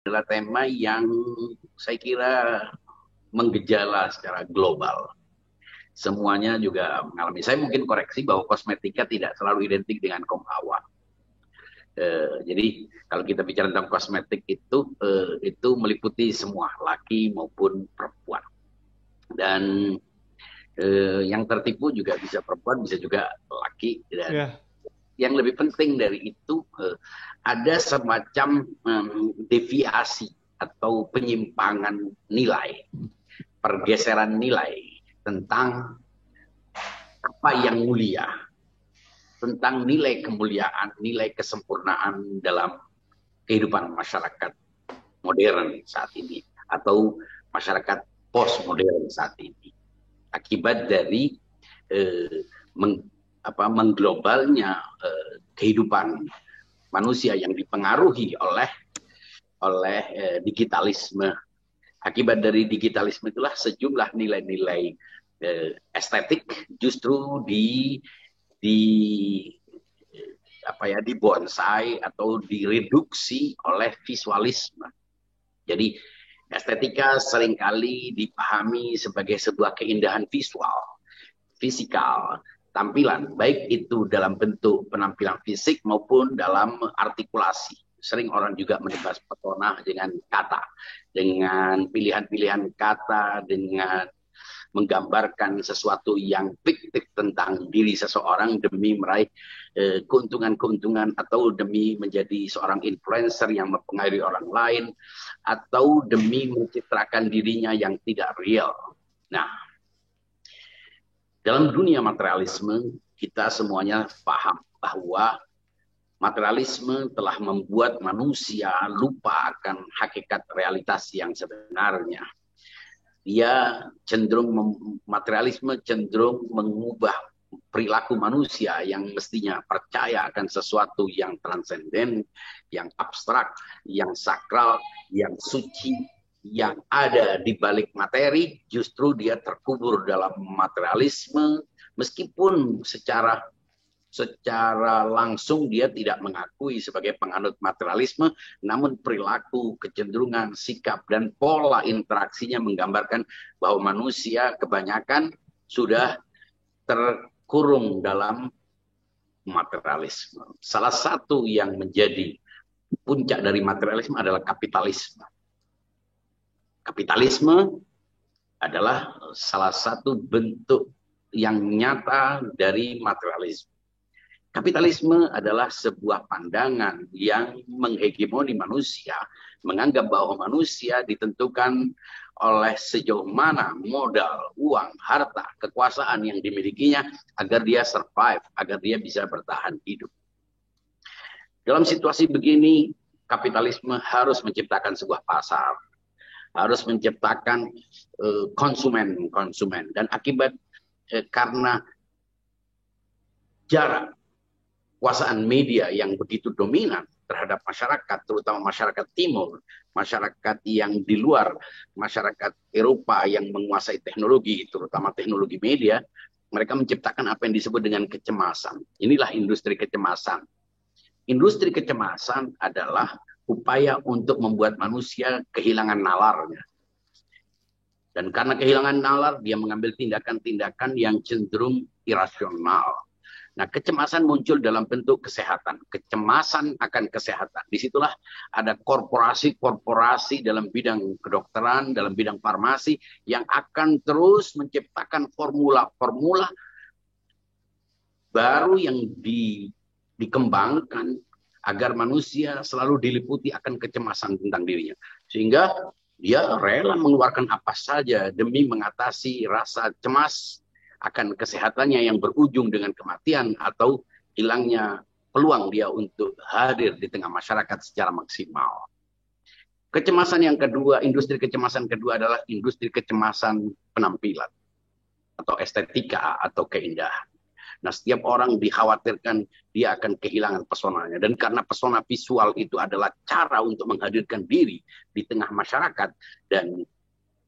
adalah tema yang saya kira menggejala secara global. Semuanya juga mengalami. Saya mungkin koreksi bahwa kosmetika tidak selalu identik dengan kaum hawa. Jadi kalau kita bicara tentang kosmetik itu meliputi semua, laki maupun perempuan. Dan yang tertipu juga bisa perempuan, bisa juga laki. Dan Ya, yang lebih penting dari itu, ada semacam deviasi atau penyimpangan nilai, pergeseran nilai tentang apa yang mulia, tentang nilai kemuliaan, nilai kesempurnaan dalam kehidupan masyarakat modern saat ini atau masyarakat postmodern saat ini. Akibat dari eh, mengglobalnya kehidupan manusia yang dipengaruhi oleh digitalisme. Akibat dari digitalisme itulah sejumlah nilai-nilai estetik justru di dibonsai atau direduksi oleh visualisme. Jadi estetika seringkali dipahami sebagai sebuah keindahan visual, fisikal, tampilan, baik itu dalam bentuk penampilan fisik maupun dalam artikulasi. Sering orang juga menebas pesona dengan kata, dengan pilihan-pilihan kata, dengan menggambarkan sesuatu yang fiktif tentang diri seseorang demi meraih keuntungan-keuntungan atau demi menjadi seorang influencer yang mempengaruhi orang lain atau demi mencitrakan dirinya yang tidak real. Nah, dalam dunia materialisme kita semuanya paham bahwa materialisme telah membuat manusia lupa akan hakikat realitas yang sebenarnya. Materialisme cenderung mengubah perilaku manusia yang mestinya percaya akan sesuatu yang transenden, yang abstrak, yang sakral, yang suci, yang ada di balik materi, justru dia terkubur dalam materialisme, meskipun secara langsung dia tidak mengakui sebagai penganut materialisme, namun perilaku, kecenderungan, sikap, dan pola interaksinya menggambarkan bahwa manusia kebanyakan sudah terkurung dalam materialisme. Salah satu yang menjadi puncak dari materialisme adalah kapitalisme. Kapitalisme adalah salah satu bentuk yang nyata dari materialisme. Kapitalisme adalah sebuah pandangan yang menghegemoni manusia, menganggap bahwa manusia ditentukan oleh sejauh mana modal, uang, harta, kekuasaan yang dimilikinya agar dia survive, agar dia bisa bertahan hidup. Dalam situasi begini, kapitalisme harus menciptakan sebuah pasar, harus menciptakan konsumen, dan akibat karena jarak kekuasaan media yang begitu dominan terhadap masyarakat, terutama masyarakat timur, masyarakat yang di luar, masyarakat Eropa yang menguasai teknologi, terutama teknologi media, mereka menciptakan apa yang disebut dengan kecemasan. Inilah industri kecemasan. Industri kecemasan adalah upaya untuk membuat manusia kehilangan nalarnya. Dan karena kehilangan nalar, dia mengambil tindakan-tindakan yang cenderung irasional. Nah, kecemasan muncul dalam bentuk kesehatan. Kecemasan akan kesehatan. Disitulah ada korporasi-korporasi dalam bidang kedokteran, dalam bidang farmasi, yang akan terus menciptakan formula-formula baru yang dikembangkan agar manusia selalu diliputi akan kecemasan tentang dirinya. Sehingga dia rela mengeluarkan apa saja demi mengatasi rasa cemas akan kesehatannya yang berujung dengan kematian atau hilangnya peluang dia untuk hadir di tengah masyarakat secara maksimal. Kecemasan yang kedua, industri kecemasan kedua adalah industri kecemasan penampilan atau estetika atau keindahan. Nah, setiap orang dikhawatirkan dia akan kehilangan pesonanya. Dan karena pesona visual itu adalah cara untuk menghadirkan diri di tengah masyarakat, dan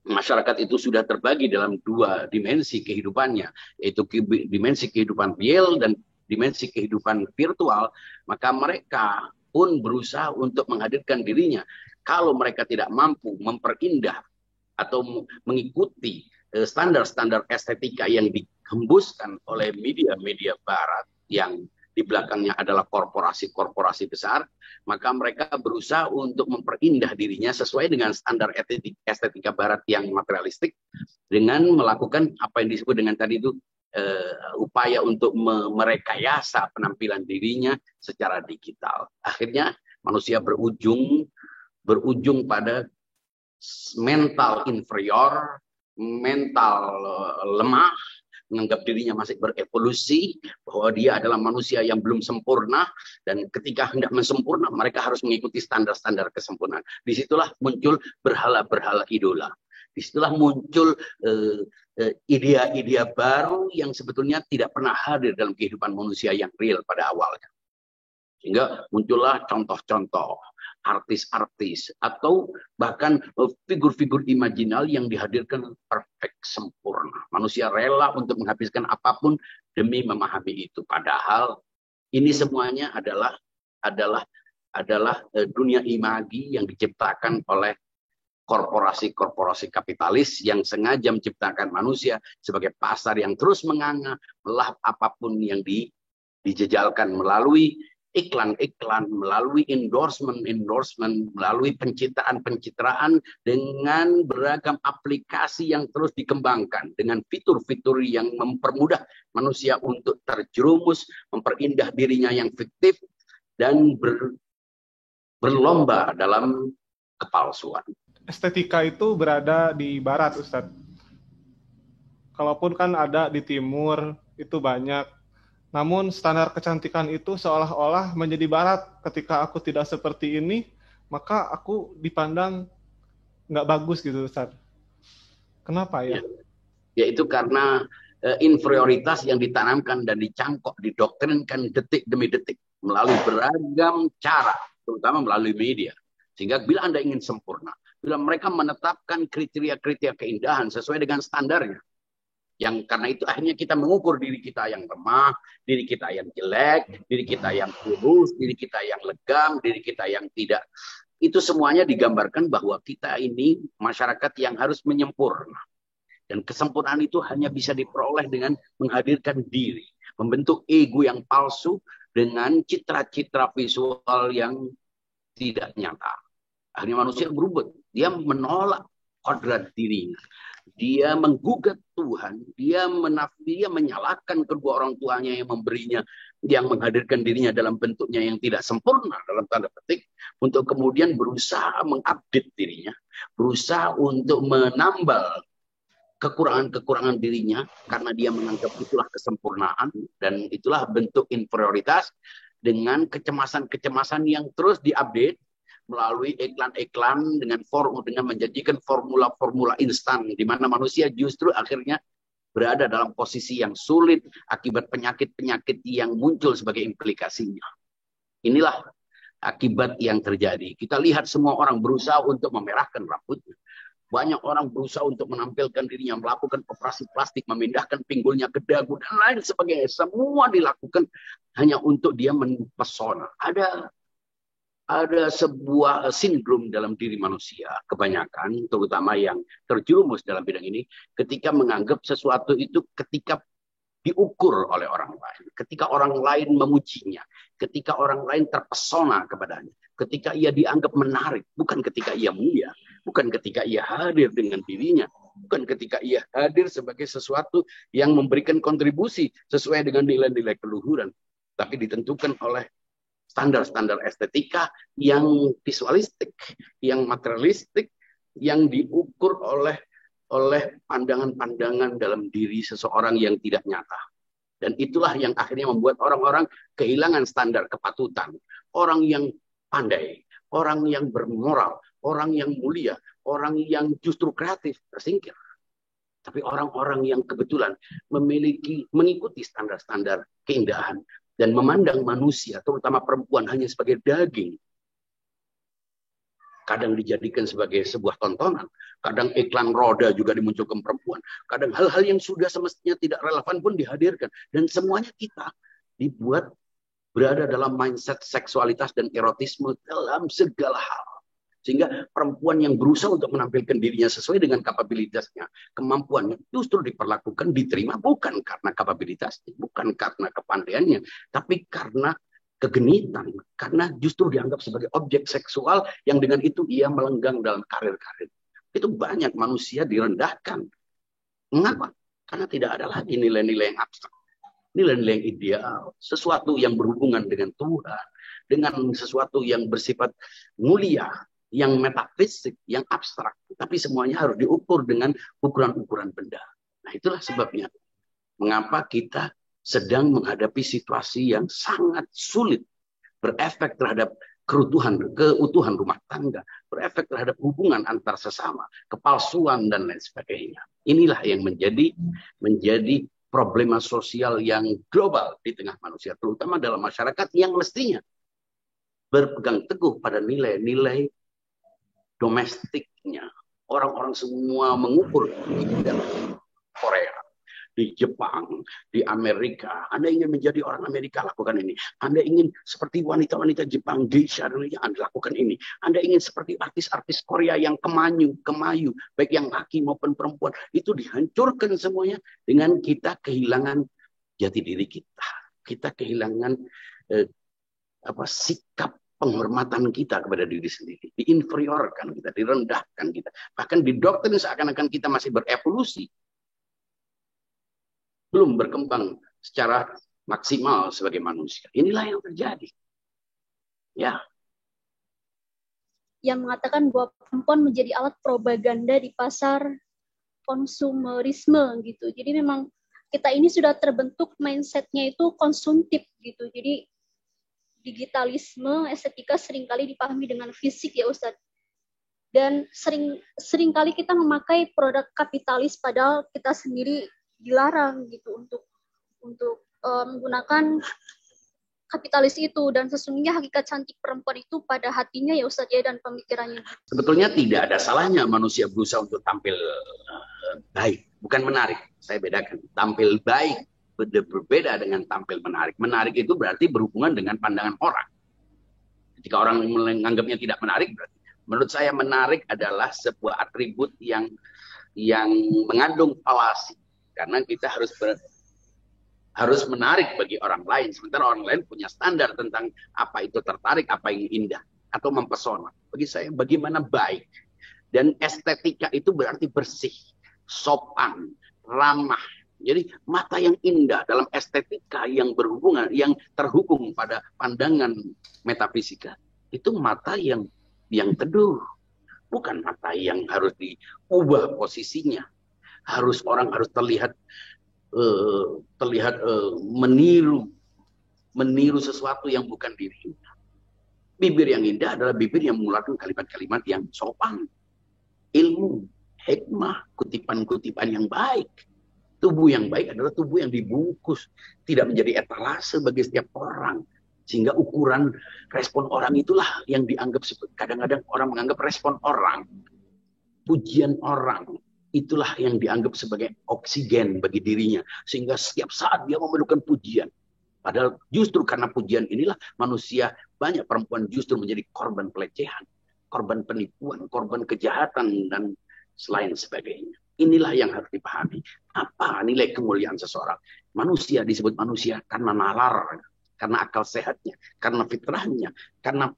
masyarakat itu sudah terbagi dalam dua dimensi kehidupannya, yaitu dimensi kehidupan real dan dimensi kehidupan virtual, maka mereka pun berusaha untuk menghadirkan dirinya Kalau mereka tidak mampu memperindah atau mengikuti standar-standar estetika yang dihembuskan oleh media-media barat yang di belakangnya adalah korporasi-korporasi besar, maka mereka berusaha untuk memperindah dirinya sesuai dengan standar estetika barat yang materialistik dengan melakukan apa yang disebut dengan tadi itu upaya untuk merekayasa penampilan dirinya secara digital. Akhirnya manusia berujung pada mental inferior, mental lemah, menganggap dirinya masih berevolusi, bahwa dia adalah manusia yang belum sempurna, dan ketika hendak mensempurna, mereka harus mengikuti standar-standar kesempurnaan. Disitulah muncul berhala-berhala idola. Disitulah muncul idea-idea baru yang sebetulnya tidak pernah hadir dalam kehidupan manusia yang real pada awalnya. Sehingga muncullah contoh-contoh artis-artis atau bahkan figur-figur imajinal yang dihadirkan perfect, sempurna. Manusia rela untuk menghabiskan apapun demi memahami itu. Padahal ini semuanya adalah dunia imagi yang diciptakan oleh korporasi-korporasi kapitalis yang sengaja menciptakan manusia sebagai pasar yang terus menganga melahap apapun yang dijejalkan melalui iklan-iklan, melalui endorsement, melalui pencitraan dengan beragam aplikasi yang terus dikembangkan dengan fitur-fitur yang mempermudah manusia untuk terjerumus, memperindah dirinya yang fiktif, dan berlomba dalam kepalsuan. Estetika itu berada di barat, Ustadz. Kalaupun kan ada di timur, itu banyak. Namun standar kecantikan itu seolah-olah menjadi barat. Ketika aku tidak seperti ini, maka aku dipandang nggak bagus gitu, Ustaz. Kenapa ya? Ya, itu karena inferioritas yang ditanamkan dan dicangkok, didoktrinkan detik demi detik melalui beragam cara, terutama melalui media. Sehingga bila Anda ingin sempurna, bila mereka menetapkan kriteria-kriteria keindahan sesuai dengan standarnya, yang karena itu akhirnya kita mengukur diri kita yang lemah, diri kita yang jelek, diri kita yang kurus, diri kita yang legam, diri kita yang tidak. Itu semuanya digambarkan bahwa kita ini masyarakat yang harus menyempurna. Dan kesempurnaan itu hanya bisa diperoleh dengan menghadirkan diri, membentuk ego yang palsu dengan citra-citra visual yang tidak nyata. Akhirnya manusia berubah, dia menolak kodrat dirinya. Dia menggugat Tuhan, dia menyalahkan kedua orang tuanya yang memberinya, yang menghadirkan dirinya dalam bentuknya yang tidak sempurna, dalam tanda petik, untuk kemudian berusaha mengupdate dirinya, berusaha untuk menambal kekurangan-kekurangan dirinya, karena dia menganggap itulah kesempurnaan, dan itulah bentuk inferioritas, dengan kecemasan-kecemasan yang terus diupdate, melalui iklan-iklan dengan menjadikan formula-formula instan di mana manusia justru akhirnya berada dalam posisi yang sulit akibat penyakit-penyakit yang muncul sebagai implikasinya. Inilah akibat yang terjadi. Kita lihat semua orang berusaha untuk memerahkan rambutnya. Banyak orang berusaha untuk menampilkan dirinya, melakukan operasi plastik, memindahkan pinggulnya ke dagu, dan lain sebagainya. Semua dilakukan hanya untuk dia mempesona. Ada sebuah sindrom dalam diri manusia, kebanyakan, terutama yang terjerumus dalam bidang ini, ketika menganggap sesuatu itu ketika diukur oleh orang lain, ketika orang lain memujinya, ketika orang lain terpesona kepadanya, ketika ia dianggap menarik, bukan ketika ia mulia, bukan ketika ia hadir dengan dirinya, bukan ketika ia hadir sebagai sesuatu yang memberikan kontribusi sesuai dengan nilai-nilai keluhuran, tapi ditentukan oleh standar-standar estetika yang visualistik, yang materialistik, yang diukur oleh pandangan-pandangan dalam diri seseorang yang tidak nyata. Dan itulah yang akhirnya membuat orang-orang kehilangan standar kepatutan. Orang yang pandai, orang yang bermoral, orang yang mulia, orang yang justru kreatif tersingkir. Tapi orang-orang yang kebetulan mengikuti standar-standar keindahan dan memandang manusia, terutama perempuan, hanya sebagai daging. Kadang dijadikan sebagai sebuah tontonan. Kadang iklan roda juga dimunculkan perempuan. Kadang hal-hal yang sudah semestinya tidak relevan pun dihadirkan. Dan semuanya kita dibuat berada dalam mindset seksualitas dan erotisme dalam segala hal. Sehingga perempuan yang berusaha untuk menampilkan dirinya sesuai dengan kapabilitasnya, kemampuannya, justru diperlakukan, diterima bukan karena kapabilitasnya, bukan karena kepandaiannya, tapi karena kegenitan, karena justru dianggap sebagai objek seksual yang dengan itu ia melenggang dalam karir-karir. Itu banyak manusia direndahkan. Mengapa? Karena tidak ada lagi nilai-nilai yang abstrak, nilai-nilai yang ideal, sesuatu yang berhubungan dengan Tuhan, dengan sesuatu yang bersifat mulia, yang metafisik, yang abstrak. Tapi semuanya harus diukur dengan ukuran-ukuran benda. Nah, itulah sebabnya mengapa kita sedang menghadapi situasi yang sangat sulit, berefek terhadap keutuhan rumah tangga, berefek terhadap hubungan antar sesama, kepalsuan, dan lain sebagainya. Inilah yang menjadi problema sosial yang global di tengah manusia, terutama dalam masyarakat yang mestinya berpegang teguh pada nilai-nilai domestiknya. Orang-orang semua mengukur di Korea, di Jepang, di Amerika. Anda ingin menjadi orang Amerika, lakukan ini. Anda ingin seperti wanita-wanita Jepang, geisha, Anda lakukan ini. Anda ingin seperti artis-artis Korea yang kemayu, baik yang laki maupun perempuan. Itu dihancurkan semuanya dengan kita kehilangan jati diri kita. Kita kehilangan sikap penghormatan kita kepada diri sendiri, diinferiorkan kita, direndahkan kita, bahkan didoktrin seakan-akan kita masih berevolusi, belum berkembang secara maksimal sebagai manusia. Inilah yang terjadi. Ya. Yang mengatakan bahwa perempuan menjadi alat propaganda di pasar konsumerisme gitu. Jadi memang kita ini sudah terbentuk mindsetnya itu konsumtif gitu. Jadi digitalisme, estetika seringkali dipahami dengan fisik ya Ustadz. Dan seringkali kita memakai produk kapitalis padahal kita sendiri dilarang gitu untuk menggunakan kapitalis itu. Dan sesungguhnya hakikat cantik perempuan itu pada hatinya ya Ustadz ya, dan pemikirannya. Sebetulnya tidak ada salahnya manusia berusaha untuk tampil baik, bukan menarik. Saya bedakan, tampil baik berbeda dengan tampil menarik. Menarik itu berarti berhubungan dengan pandangan orang. Ketika orang menganggapnya tidak menarik, berarti menurut saya menarik adalah sebuah atribut yang mengandung falasi. Karena kita harus menarik bagi orang lain, sementara orang lain punya standar tentang apa itu tertarik, apa yang indah atau mempesona. Bagi saya bagaimana baik. Dan estetika itu berarti bersih, sopan, ramah. Jadi mata yang indah dalam estetika yang berhubungan, yang terhubung pada pandangan metafisika, itu mata yang teduh, bukan mata yang harus diubah posisinya. Orang harus terlihat meniru sesuatu yang bukan dirinya. Bibir yang indah adalah bibir yang mengeluarkan kalimat-kalimat yang sopan, ilmu, hikmah, kutipan-kutipan yang baik. Tubuh yang baik adalah tubuh yang dibungkus, tidak menjadi etalase bagi setiap orang. Sehingga ukuran respon orang itulah yang dianggap, kadang-kadang orang menganggap respon orang, pujian orang, itulah yang dianggap sebagai oksigen bagi dirinya. Sehingga setiap saat dia memerlukan pujian. Padahal justru karena pujian inilah manusia, banyak perempuan justru menjadi korban pelecehan, korban penipuan, korban kejahatan, dan selain sebagainya. Inilah yang harus dipahami. Apa nilai kemuliaan seseorang? Manusia disebut manusia karena nalar, karena akal sehatnya, karena fitrahnya, karena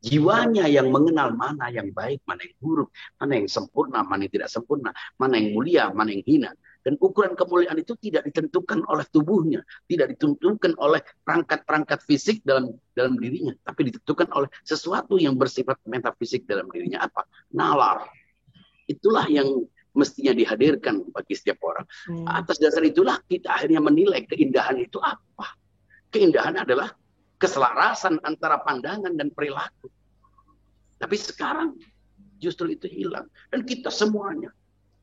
jiwanya yang mengenal mana yang baik, mana yang buruk, mana yang sempurna, mana yang tidak sempurna, mana yang mulia, mana yang hina. Dan ukuran kemuliaan itu tidak ditentukan oleh tubuhnya, tidak ditentukan oleh perangkat-perangkat fisik dalam dirinya, tapi ditentukan oleh sesuatu yang bersifat metafisik dalam dirinya. Apa? Nalar. Itulah yang mestinya dihadirkan bagi setiap orang. Atas dasar itulah kita akhirnya menilai keindahan itu apa. Keindahan adalah keselarasan antara pandangan dan perilaku. Tapi sekarang justru itu hilang. Dan kita semuanya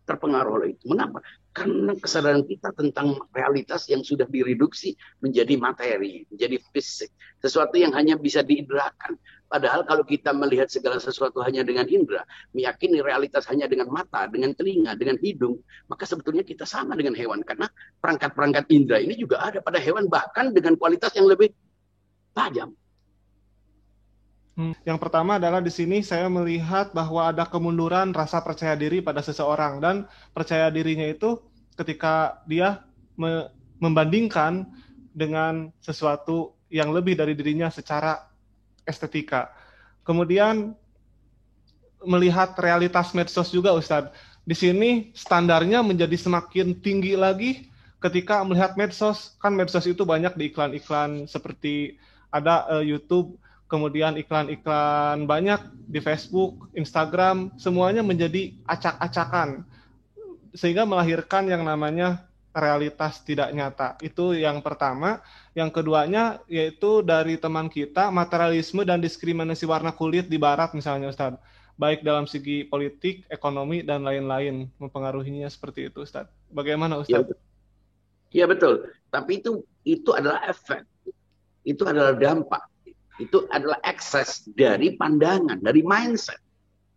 terpengaruh oleh itu. Mengapa? Karena kesadaran kita tentang realitas yang sudah direduksi menjadi materi, menjadi fisik. Sesuatu yang hanya bisa diindrakan. Padahal kalau kita melihat segala sesuatu hanya dengan indera, meyakini realitas hanya dengan mata, dengan telinga, dengan hidung, maka sebetulnya kita sama dengan hewan. Karena perangkat-perangkat indera ini juga ada pada hewan, bahkan dengan kualitas yang lebih tajam. Yang pertama adalah di sini saya melihat bahwa ada kemunduran rasa percaya diri pada seseorang, dan percaya dirinya itu ketika dia membandingkan dengan sesuatu yang lebih dari dirinya secara estetika. Kemudian melihat realitas medsos juga, Ustadz. Di sini standarnya menjadi semakin tinggi lagi ketika melihat medsos. Kan medsos itu banyak di iklan-iklan, seperti ada YouTube, kemudian iklan-iklan banyak di Facebook, Instagram, semuanya menjadi acak-acakan, sehingga melahirkan yang namanya realitas tidak nyata. Itu yang pertama. Yang keduanya yaitu dari teman kita, materialisme dan diskriminasi warna kulit di Barat misalnya, Ustadz. Baik dalam segi politik, ekonomi, dan lain-lain, mempengaruhinya seperti itu, Ustadz. Bagaimana, Ustadz? Ya betul. Tapi itu adalah efek. Itu adalah dampak. Itu adalah ekses dari pandangan, dari mindset.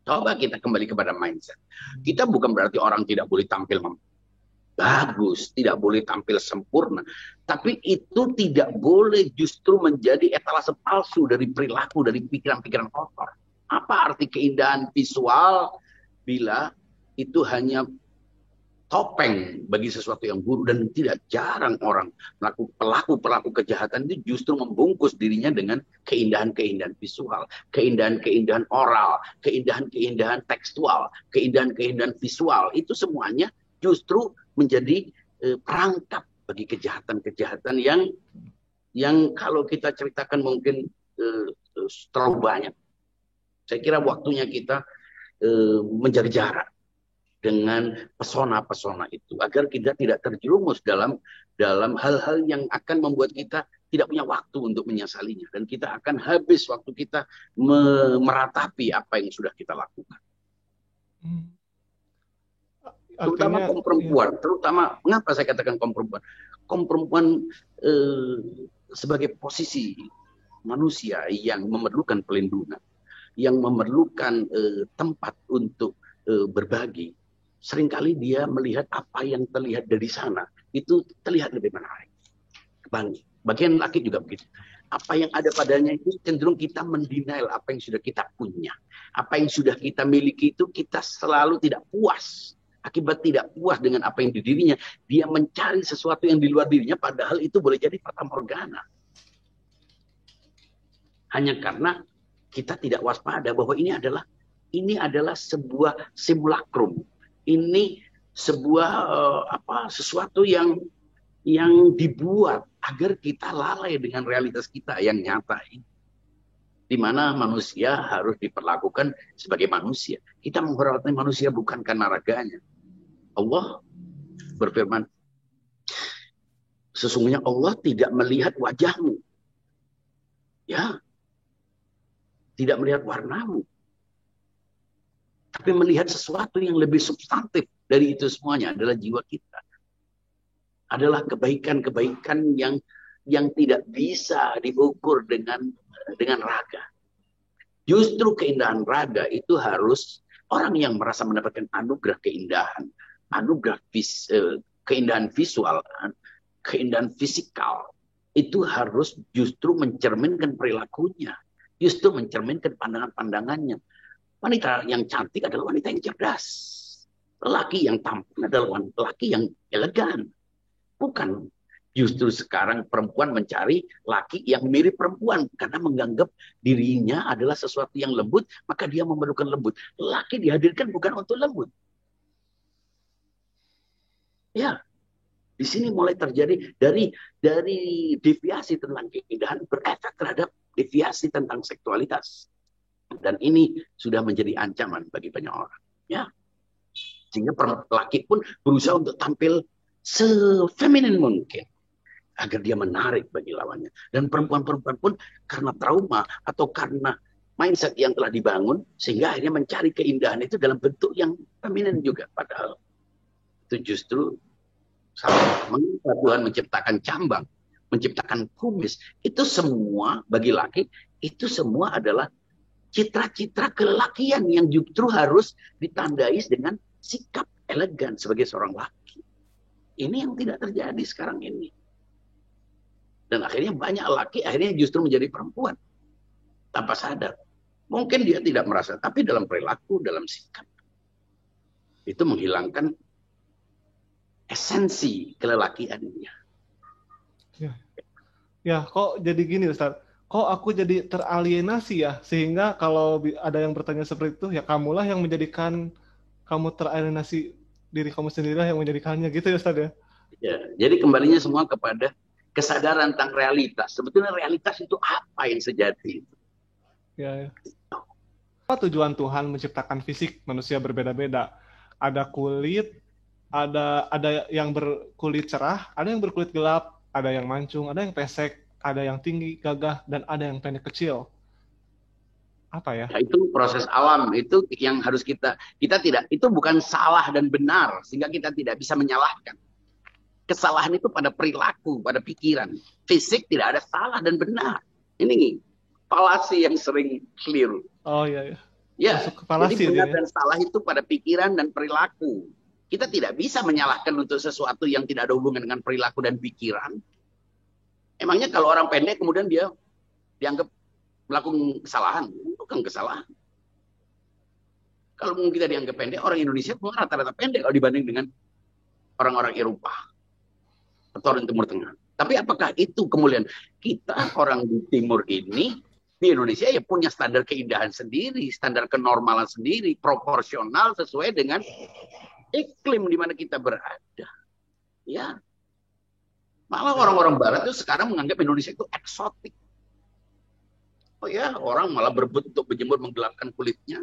Coba kita kembali kepada mindset. Kita bukan berarti orang tidak boleh tampil bagus, tidak boleh tampil sempurna. Tapi itu tidak boleh justru menjadi etalase palsu dari perilaku, dari pikiran-pikiran kotor. Apa arti keindahan visual bila itu hanya topeng bagi sesuatu yang buruk? Dan tidak jarang orang pelaku kejahatan itu justru membungkus dirinya dengan keindahan-keindahan visual, keindahan-keindahan oral, keindahan-keindahan tekstual, keindahan-keindahan visual. Itu semuanya justru menjadi perangkap bagi kejahatan-kejahatan yang kalau kita ceritakan mungkin terlalu banyak. Saya kira waktunya kita menjaga jarak dengan pesona-pesona itu, agar kita tidak terjerumus dalam hal-hal yang akan membuat kita tidak punya waktu untuk menyesalinya, dan kita akan habis waktu kita meratapi apa yang sudah kita lakukan. Terutama kaum perempuan, terutama mengapa saya katakan kaum perempuan? Kaum perempuan sebagai posisi manusia yang memerlukan pelindungan, yang memerlukan tempat untuk berbagi. Seringkali dia melihat apa yang terlihat dari sana itu terlihat lebih menarik. Bagian laki juga begitu. Apa yang ada padanya itu cenderung kita mendenial apa yang sudah kita punya. Apa yang sudah kita miliki itu kita selalu tidak puas. Akibat tidak puas dengan apa yang di dirinya, dia mencari sesuatu yang di luar dirinya, padahal itu boleh jadi fatamorgana. Hanya karena kita tidak waspada bahwa ini adalah sebuah simulakrum. Ini sebuah sesuatu yang dibuat agar kita lalai dengan realitas kita yang nyata ini. Di mana manusia harus diperlakukan sebagai manusia. Kita menghormati manusia bukan karena raganya. Allah berfirman, sesungguhnya Allah tidak melihat wajahmu. Ya. Tidak melihat warnamu. Tapi melihat sesuatu yang lebih substantif dari itu semuanya adalah jiwa kita. Adalah kebaikan-kebaikan yang tidak bisa diukur dengan raga. Justru keindahan raga itu harus orang yang merasa mendapatkan anugerah keindahan, anugerah keindahan visual, keindahan fisikal, itu harus justru mencerminkan perilakunya, justru mencerminkan pandangan-pandangannya. Wanita yang cantik adalah wanita yang cerdas. Lelaki yang tampan adalah lelaki yang elegan. Bukan justru sekarang perempuan mencari laki yang mirip perempuan karena menganggap dirinya adalah sesuatu yang lembut, maka dia memerlukan lembut. Laki dihadirkan bukan untuk lembut. Ya, di sini mulai terjadi dari deviasi tentang keindahan berefek terhadap deviasi tentang seksualitas. Dan ini sudah menjadi ancaman bagi banyak orang. Ya, sehingga laki pun berusaha untuk tampil se-feminin mungkin agar dia menarik bagi lawannya. Dan perempuan-perempuan pun karena trauma atau karena mindset yang telah dibangun sehingga akhirnya mencari keindahan itu dalam bentuk yang feminin juga. Padahal itu justru mengapa Tuhan menciptakan cambang, menciptakan kumis. Itu semua bagi laki, itu semua adalah citra-citra kelelakian yang justru harus ditandai dengan sikap elegan sebagai seorang laki. Ini yang tidak terjadi sekarang ini. Dan akhirnya banyak laki akhirnya justru menjadi perempuan tanpa sadar. Mungkin dia tidak merasa, tapi dalam perilaku, dalam sikap, itu menghilangkan esensi kelelakiannya. Ya, kok jadi gini Ustaz? Kok aku jadi teralienasi ya? Sehingga kalau ada yang bertanya seperti itu, ya kamulah yang menjadikan kamu teralienasi, diri kamu sendirilah yang menjadikannya, gitu ya Ustaz ya? Ya, jadi kembalinya semua kepada kesadaran tentang realitas. Sebetulnya realitas itu apa yang sejati? Ya. Apa tujuan Tuhan menciptakan fisik manusia berbeda-beda? Ada kulit, ada yang berkulit cerah, ada yang berkulit gelap, ada yang mancung, ada yang pesek, ada yang tinggi, gagah, dan ada yang pendek kecil. Apa ya? Ya, itu proses alam, itu yang harus kita tidak, itu bukan salah dan benar, sehingga kita tidak bisa menyalahkan. Kesalahan itu pada perilaku, pada pikiran. Fisik tidak ada salah dan benar. Ini falasi yang sering keliru. Oh iya. Ya, jadi benar dan salah itu pada pikiran dan perilaku. Kita tidak bisa menyalahkan untuk sesuatu yang tidak ada hubungan dengan perilaku dan pikiran. Emangnya kalau orang pendek kemudian dia dianggap melakukan kesalahan? Bukan kesalahan. Kalau kita dianggap pendek, orang Indonesia rata-rata pendek kalau dibanding dengan orang-orang Eropa atau orang Timur Tengah. Tapi apakah itu kemudian kita orang di Timur ini, di Indonesia ya punya standar keindahan sendiri, standar kenormalan sendiri, proporsional sesuai dengan iklim di mana kita berada. Ya. Malah orang-orang Barat itu sekarang menganggap Indonesia itu eksotik. Oh ya, orang malah berebut untuk berjemur menggelapkan kulitnya.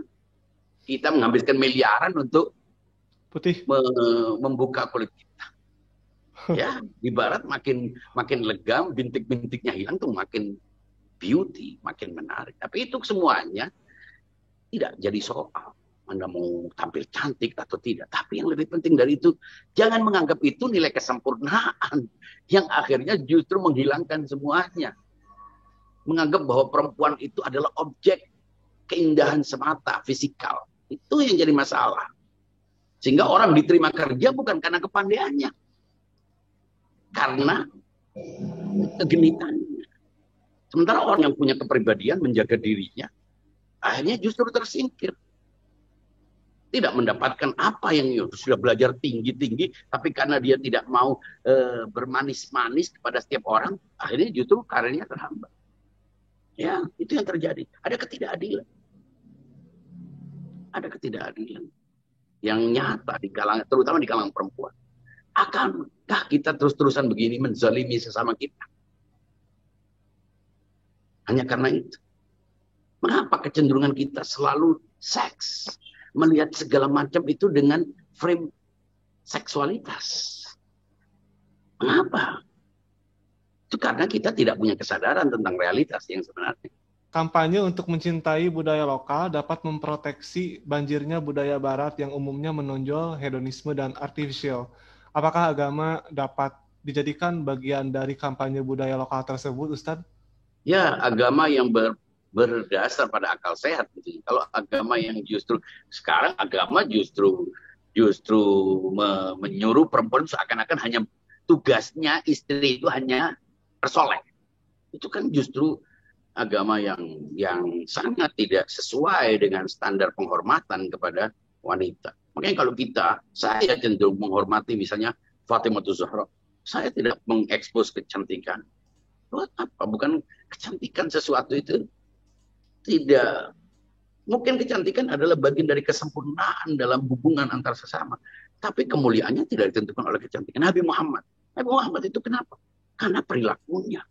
Kita menghabiskan miliaran untuk membuka kulit kita. Ya, di Barat makin legam, bintik-bintiknya hilang tuh makin beauty, makin menarik. Tapi itu semuanya tidak jadi soal. Anda mau tampil cantik atau tidak. Tapi yang lebih penting dari itu, jangan menganggap itu nilai kesempurnaan. Yang akhirnya justru menghilangkan semuanya. Menganggap bahwa perempuan itu adalah objek keindahan semata, fisikal. Itu yang jadi masalah. Sehingga orang diterima kerja bukan karena kepandaiannya. Karena kegenitannya. Sementara orang yang punya kepribadian, menjaga dirinya, akhirnya justru tersingkir. Tidak mendapatkan apa yang sudah belajar tinggi-tinggi, tapi karena dia tidak mau bermanis-manis kepada setiap orang, akhirnya justru karirnya terhambat. Ya, itu yang terjadi. Ada ketidakadilan. Ada ketidakadilan yang nyata di kalangan, terutama di kalangan perempuan. Akankah kita terus-terusan begini menzalimi sesama kita? Hanya karena itu. Mengapa kecenderungan kita selalu seks? Melihat segala macam itu dengan frame seksualitas. Mengapa? Itu karena kita tidak punya kesadaran tentang realitas yang sebenarnya. Kampanye untuk mencintai budaya lokal dapat memproteksi banjirnya budaya barat yang umumnya menonjol hedonisme dan artificial. Apakah agama dapat dijadikan bagian dari kampanye budaya lokal tersebut, Ustadz? Ya, agama yang berdasar pada akal sehat. Kalau agama yang justru sekarang agama justru menyuruh perempuan seakan-akan hanya tugasnya istri itu hanya bersolek. Itu kan justru agama yang sangat tidak sesuai dengan standar penghormatan kepada wanita. Makanya kalau saya cenderung menghormati misalnya Fatimah Zahra. Saya tidak mengekspos kecantikan. Buat apa? Bukan kecantikan sesuatu itu tidak. Mungkin kecantikan adalah bagian dari kesempurnaan dalam hubungan antar sesama. Tapi kemuliaannya tidak ditentukan oleh kecantikan. Nabi Muhammad itu kenapa? Karena perilakunya.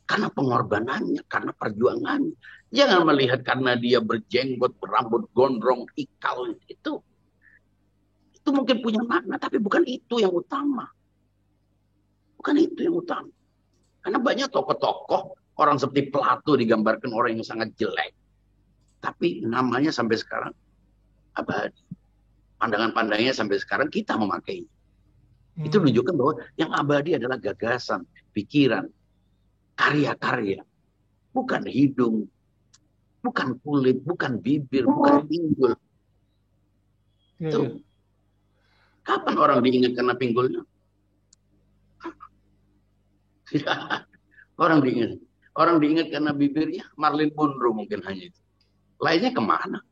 Karena pengorbanannya, karena perjuangannya. Jangan melihat karena dia berjenggot, berambut gondrong, ikal. Itu mungkin punya makna, tapi bukan itu yang utama. Bukan itu yang utama. Karena banyak tokoh-tokoh, orang seperti Plato digambarkan orang yang sangat jelek. Tapi namanya sampai sekarang abadi. Pandangan-pandangnya sampai sekarang kita memakainya. Itu menunjukkan bahwa yang abadi adalah gagasan, pikiran, karya-karya. Bukan hidung, bukan kulit, bukan bibir, bukan pinggul. Itu. Kapan orang diingat karena pinggulnya? Orang diingat karena bibirnya, Marilyn Monroe mungkin hanya itu. Lainnya kemana?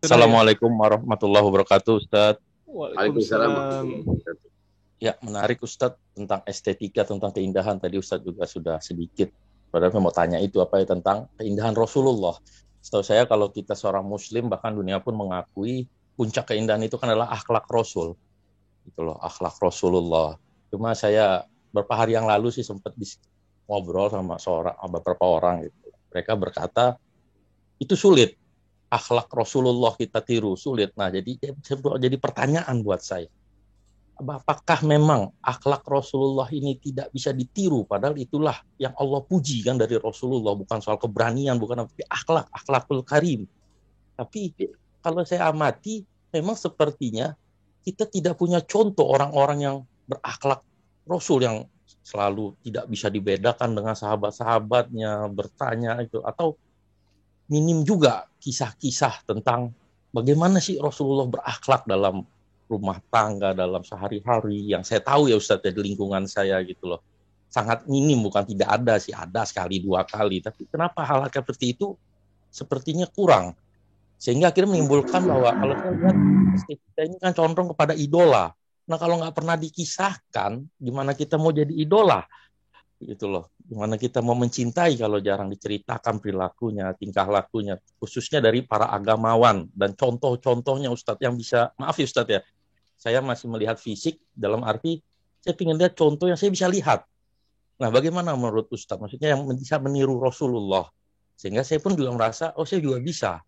Assalamualaikum warahmatullahi wabarakatuh, Ustadz. Waalaikumsalam. Ya, menarik Ustadz tentang estetika, tentang keindahan. Tadi Ustadz juga sudah sedikit. Padahal saya mau tanya itu apa ya, tentang keindahan Rasulullah. Setahu saya kalau kita seorang Muslim, bahkan dunia pun mengakui puncak keindahan itu kan adalah akhlak Rasul. Gitu loh, akhlak Rasulullah. Cuma saya beberapa hari yang lalu sih sempat ngobrol sama beberapa orang. Gitu. Mereka berkata, itu sulit. Akhlak Rasulullah kita tiru, sulit. Nah, jadi pertanyaan buat saya. Apakah memang akhlak Rasulullah ini tidak bisa ditiru? Padahal itulah yang Allah puji kan dari Rasulullah. Bukan soal keberanian, bukan tapi akhlakul karim. Tapi kalau saya amati, memang sepertinya kita tidak punya contoh orang-orang yang berakhlak Rasul yang selalu tidak bisa dibedakan dengan sahabat-sahabatnya, bertanya itu. Atau minim juga kisah-kisah tentang bagaimana sih Rasulullah berakhlak dalam rumah tangga, dalam sehari-hari, yang saya tahu ya Ustadz, di lingkungan saya gitu loh. Sangat minim, bukan tidak ada sih, ada sekali, dua kali. Tapi kenapa hal seperti itu sepertinya kurang? Sehingga akhirnya menimbulkan bahwa kalau saya lihat kita ini kan condong kepada idola. Nah kalau nggak pernah dikisahkan, gimana kita mau jadi idola? Gitu loh. Gimana kita mau mencintai kalau jarang diceritakan perilakunya, tingkah lakunya, khususnya dari para agamawan. Dan contoh-contohnya Ustadz yang bisa, maaf ya Ustadz ya, saya masih melihat fisik dalam arti saya ingin lihat contoh yang saya bisa lihat. Nah, bagaimana menurut Ustadz? Maksudnya yang bisa meniru Rasulullah. Sehingga saya pun juga merasa, oh saya juga bisa.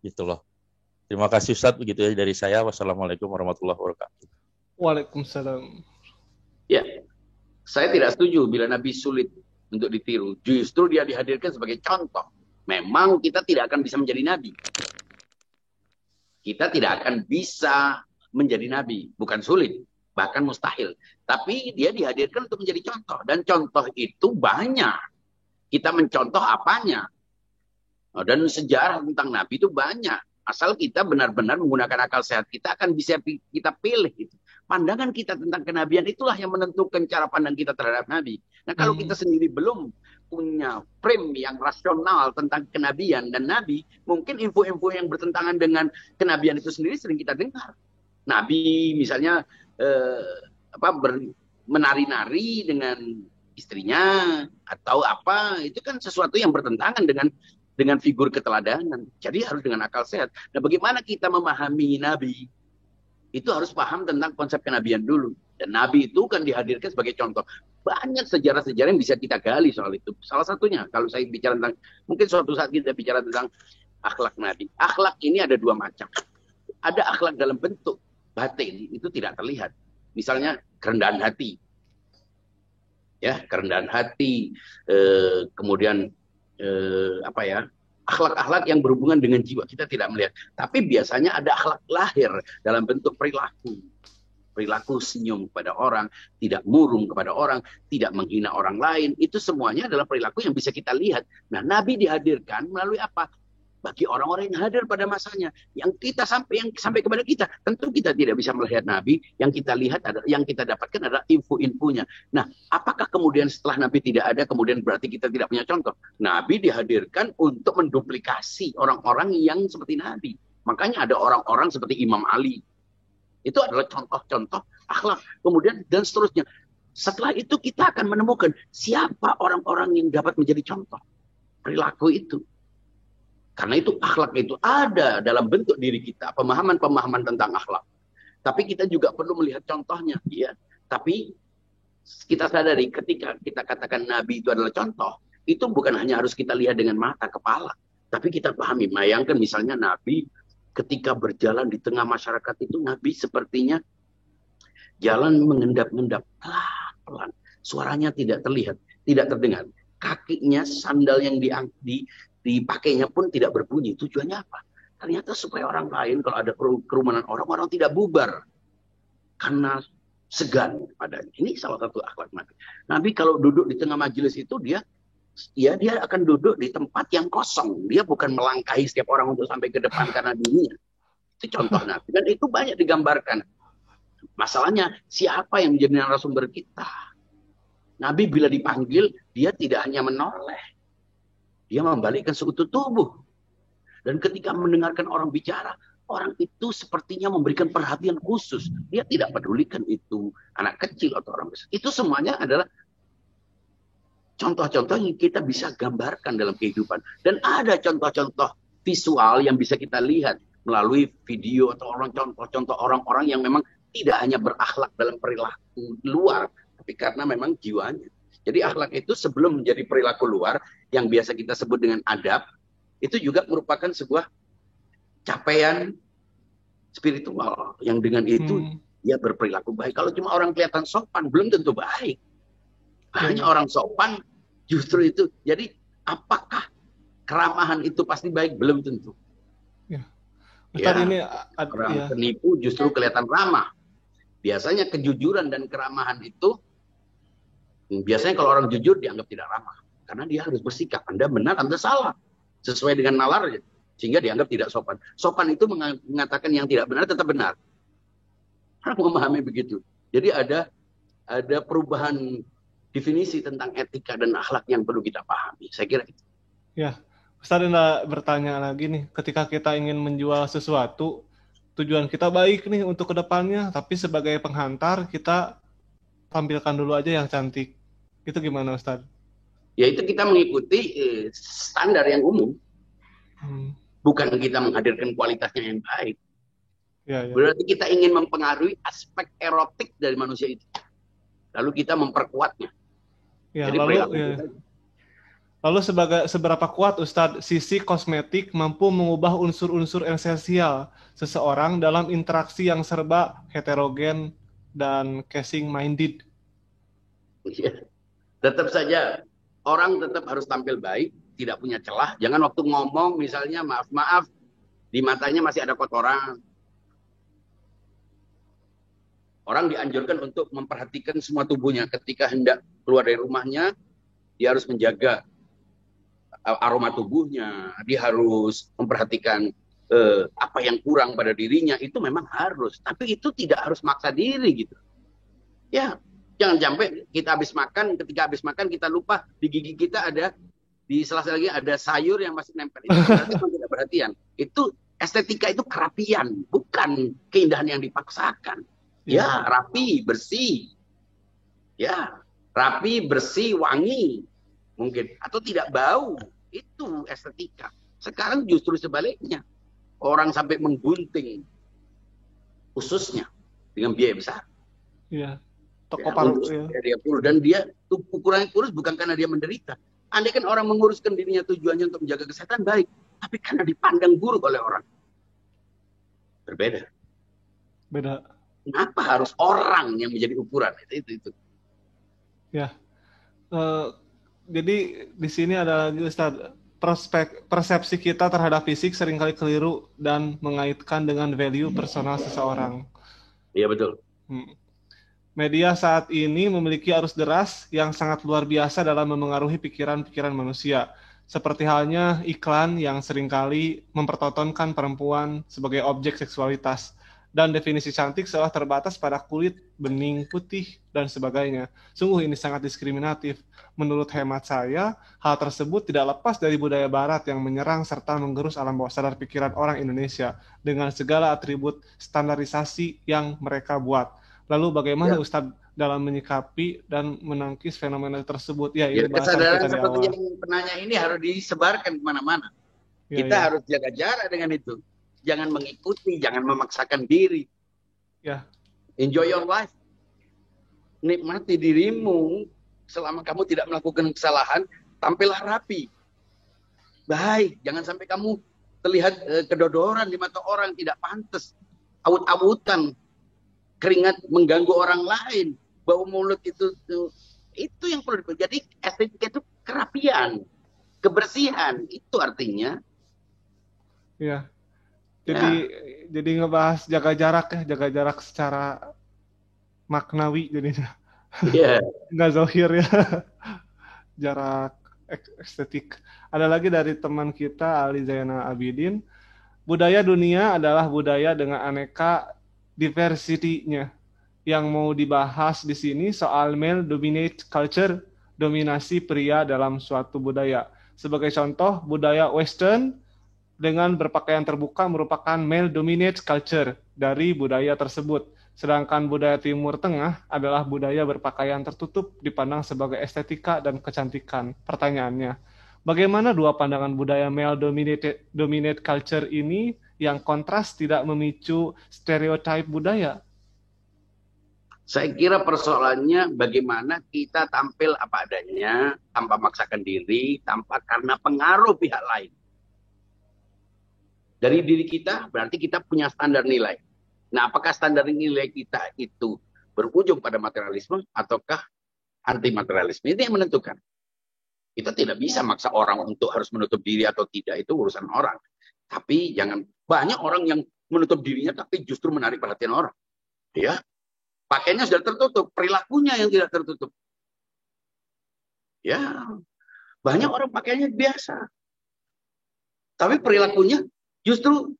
Gitu loh. Terima kasih Ustadz, begitu ya dari saya. Wassalamualaikum warahmatullahi wabarakatuh. Waalaikumsalam. Ya, saya tidak setuju bila Nabi sulit untuk ditiru. Justru dia dihadirkan sebagai contoh. Memang kita tidak akan bisa menjadi Nabi. Kita tidak akan bisa menjadi Nabi. Bukan sulit, bahkan mustahil. Tapi dia dihadirkan untuk menjadi contoh. Dan contoh itu banyak. Kita mencontoh apanya. Dan sejarah tentang Nabi itu banyak. Asal kita benar-benar menggunakan akal sehat kita, akan bisa kita pilih. Pandangan kita tentang kenabian itulah yang menentukan cara pandang kita terhadap Nabi. Nah kalau kita sendiri belum punya frame yang rasional tentang kenabian dan Nabi, mungkin info-info yang bertentangan dengan kenabian itu sendiri sering kita dengar. Nabi misalnya menari-nari dengan istrinya atau apa, itu kan sesuatu yang bertentangan dengan figur keteladanan. Jadi harus dengan akal sehat. Nah, bagaimana kita memahami Nabi? Itu harus paham tentang konsep kenabian dulu. Dan Nabi itu kan dihadirkan sebagai contoh. Banyak sejarah-sejarah yang bisa kita gali soal itu. Salah satunya, kalau saya bicara tentang, mungkin suatu saat kita bicara tentang akhlak Nabi. Akhlak ini ada dua macam. Ada akhlak dalam bentuk batin, itu tidak terlihat. Misalnya kerendahan hati. Ya, kerendahan hati, kemudian akhlak-akhlak yang berhubungan dengan jiwa kita tidak melihat. Tapi biasanya ada akhlak lahir dalam bentuk perilaku senyum kepada orang, tidak murung kepada orang, tidak menghina orang lain. Itu semuanya adalah perilaku yang bisa kita lihat. Nah, Nabi dihadirkan melalui apa? Bagi orang-orang yang hadir pada masanya, yang sampai kepada kita, tentu kita tidak bisa melihat Nabi. Yang kita lihat yang kita dapatkan adalah info-infonya. Nah, apakah kemudian setelah Nabi tidak ada, kemudian berarti kita tidak punya contoh? Nabi dihadirkan untuk menduplikasi orang-orang yang seperti Nabi. Makanya ada orang-orang seperti Imam Ali. Itu adalah contoh-contoh akhlak. Kemudian dan seterusnya. Setelah itu kita akan menemukan siapa orang-orang yang dapat menjadi contoh perilaku itu. Karena itu akhlak itu ada dalam bentuk diri kita, pemahaman-pemahaman tentang akhlak. Tapi kita juga perlu melihat contohnya, ya. Tapi kita sadari ketika kita katakan Nabi itu adalah contoh, itu bukan hanya harus kita lihat dengan mata kepala, tapi kita pahami. Bayangkan misalnya Nabi ketika berjalan di tengah masyarakat itu, Nabi sepertinya jalan mengendap-endap pelan-pelan, suaranya tidak terlihat, tidak terdengar. Kakinya, sandal yang dipakainya pun tidak berbunyi. Tujuannya apa? Ternyata supaya orang lain kalau ada kerumunan orang tidak bubar karena segan padanya. Ini salah satu akhlak Nabi. Nabi kalau duduk di tengah majelis itu dia akan duduk di tempat yang kosong. Dia bukan melangkahi setiap orang untuk sampai ke depan karena dunia. Itu contoh Nabi. Dan itu banyak digambarkan. Masalahnya siapa yang menjadi narasumber kita? Nabi bila dipanggil dia tidak hanya menoleh. Dia membalikkan sekutu tubuh. Dan ketika mendengarkan orang bicara, orang itu sepertinya memberikan perhatian khusus. Dia tidak pedulikan itu anak kecil atau orang besar. Itu semuanya adalah contoh-contoh yang kita bisa gambarkan dalam kehidupan. Dan ada contoh-contoh visual yang bisa kita lihat melalui video atau contoh-contoh orang-orang yang memang tidak hanya berakhlak dalam perilaku luar, tapi karena memang jiwanya. Jadi akhlak itu sebelum menjadi perilaku luar, yang biasa kita sebut dengan adab, itu juga merupakan sebuah capaian spiritual yang dengan itu dia berperilaku baik. Kalau cuma orang kelihatan sopan belum tentu baik. Hanya orang sopan justru itu. Jadi apakah keramahan itu pasti baik? Belum tentu. Ya. Ini orang penipu justru kelihatan ramah. Biasanya kejujuran dan keramahan itu biasanya kalau orang jujur dianggap tidak ramah karena dia harus bersikap Anda benar, Anda salah sesuai dengan nalarnya. Sehingga dianggap tidak sopan. Sopan itu mengatakan yang tidak benar tetap benar. Orang memahami begitu. Jadi ada perubahan definisi tentang etika dan akhlak yang perlu kita pahami. Saya kira itu. Ya, Ustaz Anda bertanya lagi nih, ketika kita ingin menjual sesuatu, tujuan kita baik nih untuk kedepannya, tapi sebagai penghantar kita tampilkan dulu aja yang cantik. Itu gimana Ustaz? Ya itu kita mengikuti standar yang umum. Bukan kita menghadirkan kualitasnya yang baik. Ya. Berarti kita ingin mempengaruhi aspek erotik dari manusia itu. Lalu kita memperkuatnya. Ya, jadi lalu seberapa kuat Ustadz sisi kosmetik mampu mengubah unsur-unsur esensial seseorang dalam interaksi yang serba heterogen dan casing-minded? Ya. Tetap saja orang tetap harus tampil baik, tidak punya celah. Jangan waktu ngomong misalnya maaf, di matanya masih ada kotoran. Orang dianjurkan untuk memperhatikan semua tubuhnya. Ketika hendak keluar dari rumahnya, dia harus menjaga aroma tubuhnya. Dia harus memperhatikan apa yang kurang pada dirinya. Itu memang harus. Tapi itu tidak harus maksa diri gitu. Ya, jangan sampai kita ketika habis makan kita lupa di gigi kita ada, di sela-sela lagi ada sayur yang masih nempel. Itu berarti tidak perhatian. Itu estetika, itu kerapian, bukan keindahan yang dipaksakan. Ya, rapi, bersih. Ya, rapi, bersih, wangi. Mungkin. Atau tidak bau. Itu estetika. Sekarang justru sebaliknya. Orang sampai menggunting ususnya dengan biaya besar. Iya. Toko paru. Dia kurus. Dan dia ukurannya kurus bukan karena dia menderita. Andai kan orang menguruskan dirinya tujuannya untuk menjaga kesehatan, baik. Tapi karena dipandang buruk oleh orang. Berbeda. Beda. Kenapa harus orang yang menjadi ukuran? Itu. Ya. Jadi di sini ada lagi Ustaz, persepsi kita terhadap fisik seringkali keliru dan mengaitkan dengan value personal seseorang. Iya, betul. Media saat ini memiliki arus deras yang sangat luar biasa dalam memengaruhi pikiran-pikiran manusia. Seperti halnya iklan yang seringkali mempertontonkan perempuan sebagai objek seksualitas. Dan definisi cantik seolah terbatas pada kulit, bening, putih, dan sebagainya. Sungguh ini sangat diskriminatif. Menurut hemat saya, hal tersebut tidak lepas dari budaya barat yang menyerang serta menggerus alam bawah sadar pikiran orang Indonesia dengan segala atribut standarisasi yang mereka buat. Lalu bagaimana Ustadz dalam menyikapi dan menangkis fenomena tersebut? Ya, ini kesadaran seperti yang penanya ini harus disebarkan kemana-mana. Kita harus jaga jarak dengan itu. Jangan mengikuti, jangan memaksakan diri. Ya. Enjoy your life. Nikmati dirimu selama kamu tidak melakukan kesalahan, tampillah rapi. Baik, jangan sampai kamu terlihat kedodoran di mata orang, tidak pantas. Awut-awutan, keringat mengganggu orang lain, bau mulut itu yang perlu. Jadi estetika itu kerapian, kebersihan, itu artinya. Iya. Jadi ngebahas jaga jarak secara maknawi jadinya. Iya. Nggak zahir ya. Jarak estetik. Ada lagi dari teman kita Ali Zaina Abidin. Budaya dunia adalah budaya dengan aneka diversity-nya. Yang mau dibahas di sini soal male dominate culture, dominasi pria dalam suatu budaya. Sebagai contoh, budaya Western dengan berpakaian terbuka merupakan male-dominated culture dari budaya tersebut. Sedangkan budaya Timur Tengah adalah budaya berpakaian tertutup dipandang sebagai estetika dan kecantikan. Pertanyaannya, bagaimana dua pandangan budaya male-dominated culture ini yang kontras tidak memicu stereotip budaya? Saya kira persoalannya bagaimana kita tampil apa adanya, tanpa memaksakan diri, tanpa karena pengaruh pihak lain. Dari diri kita, berarti kita punya standar nilai. Nah, apakah standar nilai kita itu berujung pada materialisme ataukah anti materialisme? Ini yang menentukan. Kita tidak bisa maksa orang untuk harus menutup diri atau tidak, itu urusan orang. Tapi jangan, banyak orang yang menutup dirinya tapi justru menarik perhatian orang. Ya, pakaiannya sudah tertutup, perilakunya yang tidak tertutup. Ya, banyak orang pakaiannya biasa. Tapi perilakunya justru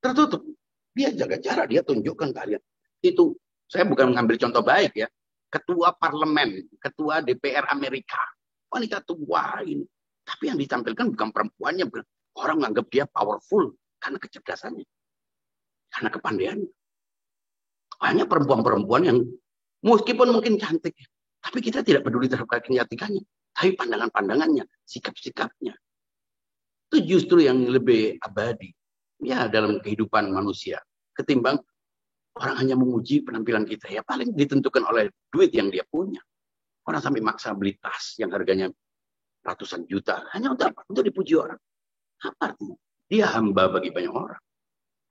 tertutup. Dia jaga jarak, dia tunjukkan kalian. Itu, saya bukan mengambil contoh baik ya. Ketua parlemen, ketua DPR Amerika. Wanita tua ini. Tapi yang ditampilkan bukan perempuannya. Orang menganggap dia powerful karena kecerdasannya. Karena kepandaiannya. Banyak perempuan-perempuan yang meskipun mungkin cantik, tapi kita tidak peduli terhadap kecantikannya, tapi pandangan-pandangannya, sikap-sikapnya. Itu justru yang lebih abadi ya dalam kehidupan manusia. Ketimbang orang hanya memuji penampilan kita, ya paling ditentukan oleh duit yang dia punya. Orang sampai maksa beli tas yang harganya ratusan juta, hanya untuk apa? Untuk dipuji orang. Apa artinya? Dia hamba bagi banyak orang.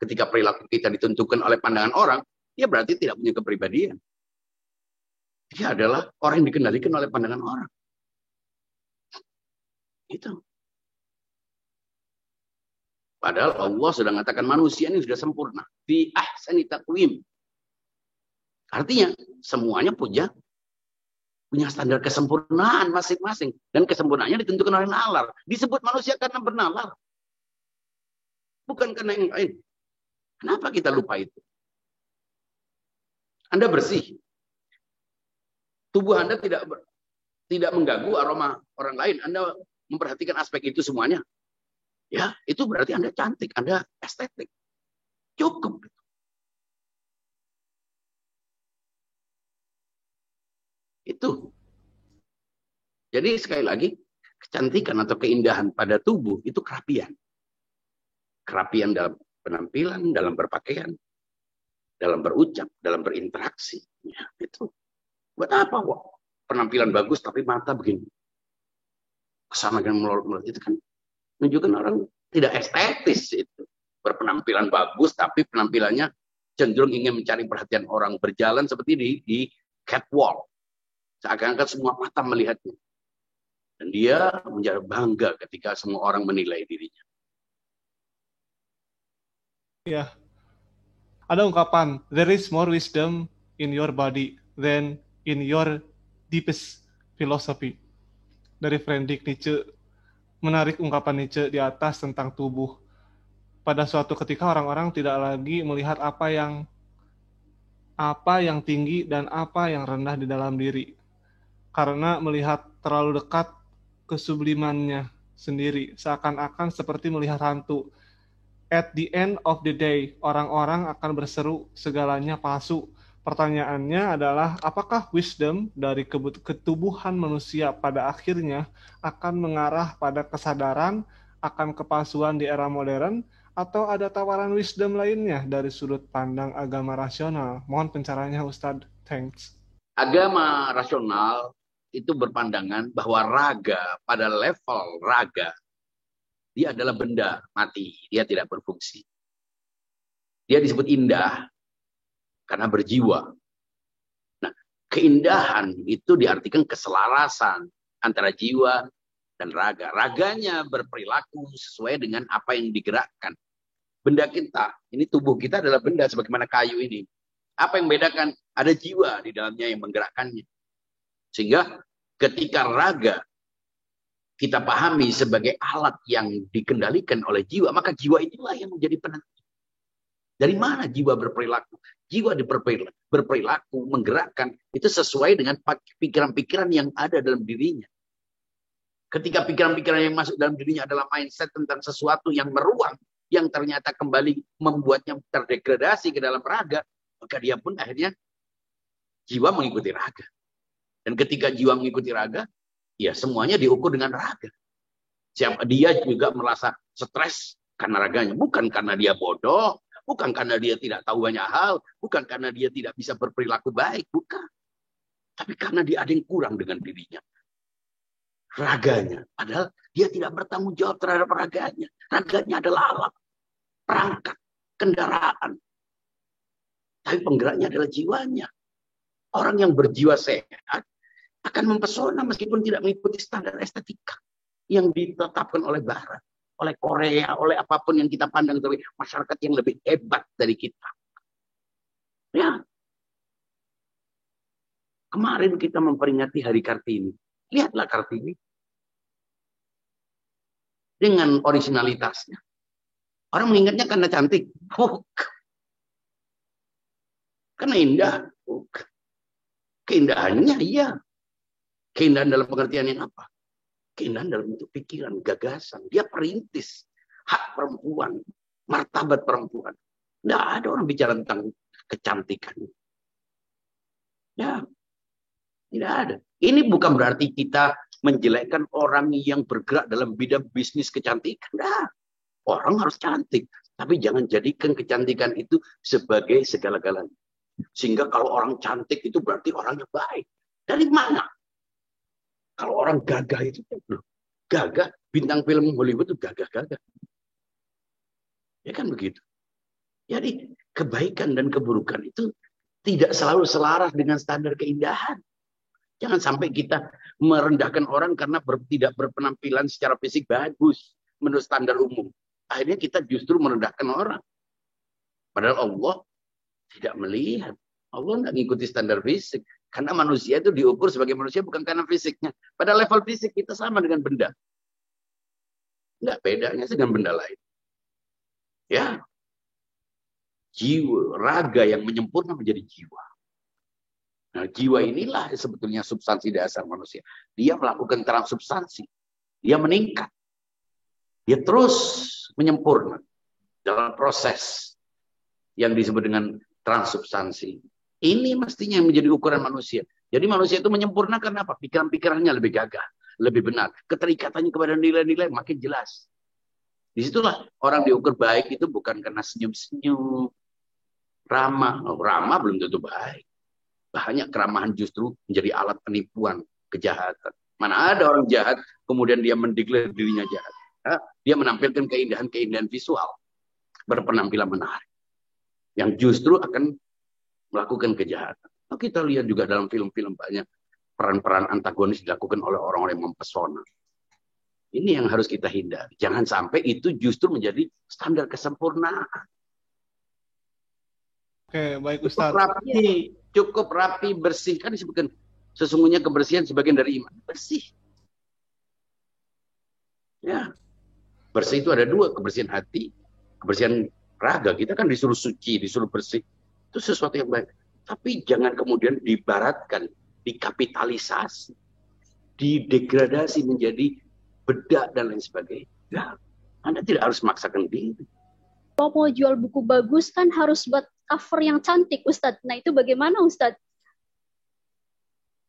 Ketika perilaku kita ditentukan oleh pandangan orang, dia berarti tidak punya kepribadian. Dia adalah orang yang dikendalikan oleh pandangan orang. Itu. Padahal Allah sudah mengatakan manusia ini sudah sempurna. Fi ahsani taqwim. Artinya semuanya punya standar kesempurnaan masing-masing. Dan kesempurnaannya ditentukan oleh nalar. Disebut manusia karena bernalar. Bukan karena yang lain. Kenapa kita lupa itu? Anda bersih. Tubuh Anda tidak mengganggu aroma orang lain. Anda memperhatikan aspek itu semuanya. Ya, itu berarti Anda cantik, Anda estetik. Cukup. Itu. Jadi sekali lagi, kecantikan atau keindahan pada tubuh itu kerapian. Kerapian dalam penampilan, dalam berpakaian, dalam berucap, dalam berinteraksi. Ya, itu. Buat apa kok? Penampilan bagus tapi mata begini. Kesana dengan melorot-melorot itu kan menunjukkan orang tidak estetis itu. Berpenampilan bagus tapi penampilannya cenderung ingin mencari perhatian orang, berjalan seperti di catwalk. Seakan-akan semua mata melihatnya. Dan dia menjadi bangga ketika semua orang menilai dirinya. Ya. Ada ungkapan, there is more wisdom in your body than in your deepest philosophy. Dari Friedrich Nietzsche, menarik ungkapan Nietzsche di atas tentang tubuh. Pada suatu ketika orang-orang tidak lagi melihat apa yang tinggi dan apa yang rendah di dalam diri. Karena melihat terlalu dekat kesublimannya sendiri, seakan-akan seperti melihat hantu. At the end of the day, orang-orang akan berseru segalanya palsu. Pertanyaannya adalah, apakah wisdom dari ketubuhan manusia pada akhirnya akan mengarah pada kesadaran akan kepalsuan di era modern, atau ada tawaran wisdom lainnya dari sudut pandang agama rasional? Mohon pencerahannya, Ustadz. Thanks. Agama rasional itu berpandangan bahwa raga, pada level raga, dia adalah benda mati, dia tidak berfungsi. Dia disebut indah karena berjiwa. Nah, keindahan itu diartikan keselarasan antara jiwa dan raga. Raganya berperilaku sesuai dengan apa yang digerakkan. Benda kita, ini tubuh kita adalah benda sebagaimana kayu ini. Apa yang membedakan? Ada jiwa di dalamnya yang menggerakkannya. Sehingga ketika raga kita pahami sebagai alat yang dikendalikan oleh jiwa, maka jiwa inilah yang menjadi penentu. Dari mana jiwa berperilaku? Jiwa berperilaku, menggerakkan, itu sesuai dengan pikiran-pikiran yang ada dalam dirinya. Ketika pikiran-pikiran yang masuk dalam dirinya adalah mindset tentang sesuatu yang meruang, yang ternyata kembali membuatnya terdegradasi ke dalam raga, maka dia pun akhirnya jiwa mengikuti raga. Dan ketika jiwa mengikuti raga, ya semuanya diukur dengan raga. Siapa dia juga merasa stres karena raganya, bukan karena dia bodoh, bukan karena dia tidak tahu banyak hal, bukan karena dia tidak bisa berperilaku baik, bukan. Tapi karena dia ada yang kurang dengan dirinya. Raganya. Padahal dia tidak bertanggung jawab terhadap raganya. Raganya adalah alat, perangkat, kendaraan. Tapi penggeraknya adalah jiwanya. Orang yang berjiwa sehat akan mempesona meskipun tidak mengikuti standar estetika yang ditetapkan oleh Barat, oleh Korea, oleh apapun yang kita pandang sebagai masyarakat yang lebih hebat dari kita. Ya. Kemarin kita memperingati Hari Kartini. Lihatlah Kartini. Dengan originalitasnya. Orang mengingatnya karena cantik. Karena indah. Keindahannya, iya. Keindahan dalam pengertian yang apa? Keindahan dalam bentuk pikiran, gagasan. Dia perintis hak perempuan, martabat perempuan. Tidak ada orang bicara tentang kecantikan. Ya, tidak ada. Ini bukan berarti kita menjelekkan orang yang bergerak dalam bidang bisnis kecantikan. Nah, orang harus cantik. Tapi jangan jadikan kecantikan itu sebagai segala-galanya. Sehingga kalau orang cantik itu berarti orang yang baik. Dari mana? Kalau orang gagah itu, gagah, bintang film Hollywood itu gagah-gagah. Ya kan begitu. Jadi kebaikan dan keburukan itu tidak selalu selaras dengan standar keindahan. Jangan sampai kita merendahkan orang karena tidak berpenampilan secara fisik bagus menurut standar umum. Akhirnya kita justru merendahkan orang. Padahal Allah tidak melihat. Allah tidak mengikuti standar fisik. Karena manusia itu diukur sebagai manusia bukan karena fisiknya. Pada level fisik kita sama dengan benda. Tidak bedanya dengan benda lain. Ya. Jiwa, raga yang menyempurna menjadi jiwa. Nah, jiwa inilah sebetulnya substansi dasar manusia. Dia melakukan transubstansi. Dia meningkat. Dia terus menyempurna dalam proses yang disebut dengan transubstansi. Ini mestinya yang menjadi ukuran manusia. Jadi manusia itu menyempurnakan apa? Pikiran-pikirannya lebih gagah, lebih benar. Keterikatannya kepada nilai-nilai makin jelas. Disitulah orang diukur baik itu bukan karena senyum-senyum, ramah. Ramah belum tentu baik. Banyak keramahan justru menjadi alat penipuan, kejahatan. Mana ada orang jahat, kemudian dia mendeklar dirinya jahat. Dia menampilkan keindahan-keindahan visual, berpenampilan menarik, yang justru akan melakukan kejahatan. Nah, kita lihat juga dalam film-film banyak peran-peran antagonis dilakukan oleh orang-orang yang mempesona. Ini yang harus kita hindari. Jangan sampai itu justru menjadi standar kesempurnaan. Oke, baik Ustaz. Cukup rapi, bersih. Kan disebutkan sesungguhnya kebersihan sebagian dari iman. Bersih. Ya. Bersih itu ada dua. Kebersihan hati, kebersihan raga. Kita kan disuruh suci, disuruh bersih. Itu sesuatu yang baik. Tapi jangan kemudian dibaratkan, dikapitalisasi, didegradasi menjadi bedak dan lain sebagainya. Ya. Anda tidak harus memaksakan diri. Kalau mau jual buku bagus kan harus buat cover yang cantik, Ustadz. Nah, itu bagaimana, Ustadz?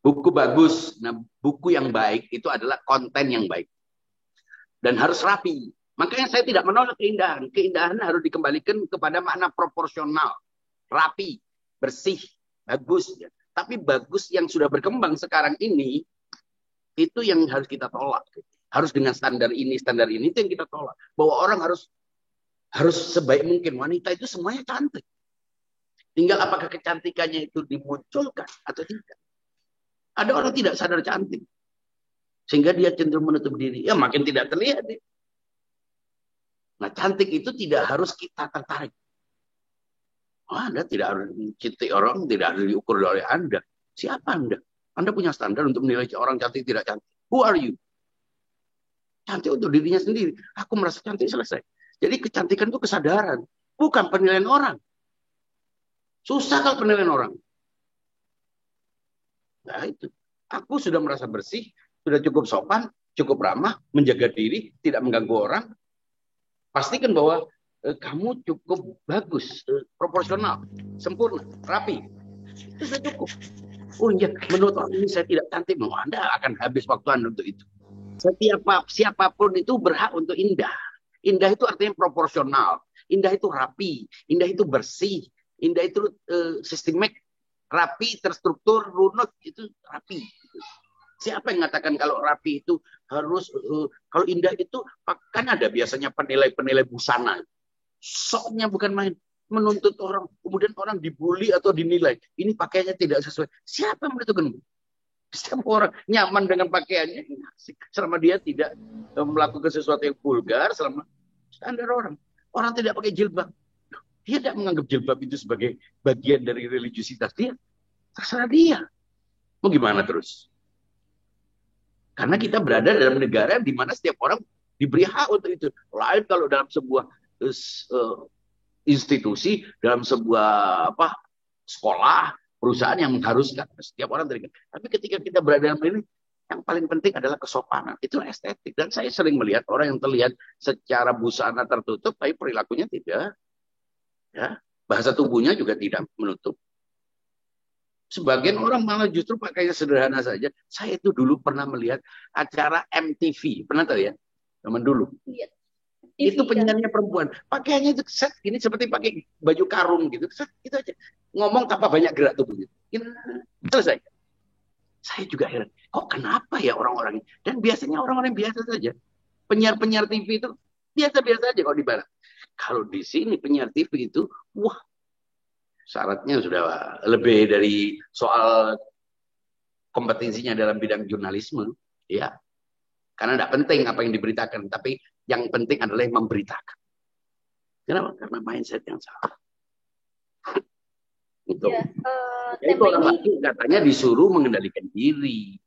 Buku bagus. Nah, buku yang baik itu adalah konten yang baik. Dan harus rapi. Makanya saya tidak menolak keindahan. Keindahan harus dikembalikan kepada makna proporsional. Rapi, bersih, bagus. Ya. Tapi bagus yang sudah berkembang sekarang ini, itu yang harus kita tolak. Harus dengan standar ini, itu yang kita tolak. Bahwa orang harus sebaik mungkin. Wanita itu semuanya cantik. Tinggal apakah kecantikannya itu dimunculkan atau tidak. Ada orang tidak sadar cantik. Sehingga dia cenderung menutup diri. Ya makin tidak terlihat. Nah cantik itu tidak harus kita tertarik. Anda tidak harus mencintai orang, tidak harus diukur oleh Anda. Siapa Anda? Anda punya standar untuk menilai orang cantik tidak cantik. Who are you? Cantik untuk dirinya sendiri. Aku merasa cantik, selesai. Jadi kecantikan itu kesadaran. Bukan penilaian orang. Susah kalau penilaian orang. Nah itu. Aku sudah merasa bersih, sudah cukup sopan, cukup ramah, menjaga diri, tidak mengganggu orang. Pastikan bahwa kamu cukup bagus, proporsional, sempurna, rapi. Itu sudah cukup. Oh iya, menurut orang ini saya tidak cantik. Anda akan habis waktu Anda untuk itu. Siapapun itu berhak untuk indah. Indah itu artinya proporsional. Indah itu rapi. Indah itu bersih. Indah itu sistemik, rapi, terstruktur, runut. Itu rapi. Siapa yang mengatakan kalau rapi itu harus, kalau indah itu, kan ada biasanya penilai-penilai busana. Soknya bukan main. Menuntut orang, kemudian orang dibully atau dinilai. Ini pakaiannya tidak sesuai. Siapa yang menentukan? Setiap orang nyaman dengan pakaiannya, selama dia tidak melakukan sesuatu yang vulgar, selama standar orang. Orang tidak pakai jilbab. Dia tidak menganggap jilbab itu sebagai bagian dari religiusitas dia. Terserah dia. Mau gimana terus? Karena kita berada dalam negara di mana setiap orang diberi hak untuk itu. Lain kalau dalam sebuah institusi, dalam sebuah sekolah, perusahaan yang mengharuskan setiap orang terikat. Tapi ketika kita berada dalam ini, yang paling penting adalah kesopanan. Itu estetik. Dan saya sering melihat orang yang terlihat secara busana tertutup, tapi perilakunya tidak. Ya, bahasa tubuhnya juga tidak menutup. Sebagian orang malah justru pakainya sederhana saja. Saya itu dulu pernah melihat acara MTV. Pernah tahu ya? Zaman dulu. Iya. Itu penyanyinya perempuan. Pakaiannya itu set ini seperti pakai baju karung gitu. Set gitu aja. Ngomong tanpa banyak gerak tubuhnya. Selesai. Saya juga heran. Kok kenapa ya orang-orang ini? Dan biasanya orang-orang biasa saja. Penyiar-penyiar TV itu biasa-biasa aja kalau di barat. Kalau di sini penyiar TV itu, wah, syaratnya sudah lebih dari soal kompetensinya dalam bidang jurnalisme, ya. Karena tidak penting apa yang diberitakan, tapi yang penting adalah yang memberitakan. Kenapa? Karena mindset yang salah. Itu. Itu orang laki katanya disuruh mengendalikan diri.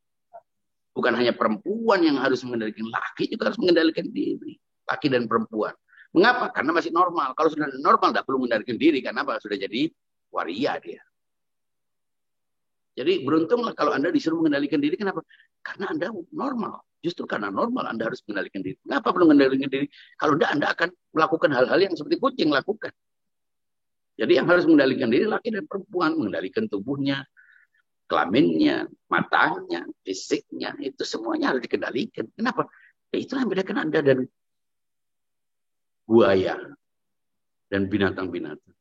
Bukan hanya perempuan yang harus mengendalikan, laki juga harus mengendalikan diri. Laki dan perempuan. Mengapa? Karena masih normal. Kalau sudah normal, tidak perlu mengendalikan diri. Karena apa? Sudah jadi waria dia. Jadi beruntunglah kalau Anda disuruh mengendalikan diri. Kenapa? Karena Anda normal. Justru karena normal Anda harus mengendalikan diri. Kenapa perlu mengendalikan diri? Kalau tidak, Anda akan melakukan hal-hal yang seperti kucing lakukan. Jadi yang harus mengendalikan diri laki dan perempuan. Mengendalikan tubuhnya, kelaminnya, matanya, fisiknya. Itu semuanya harus dikendalikan. Kenapa? Ya itulah yang membedakan Anda dan buaya dan binatang-binatang.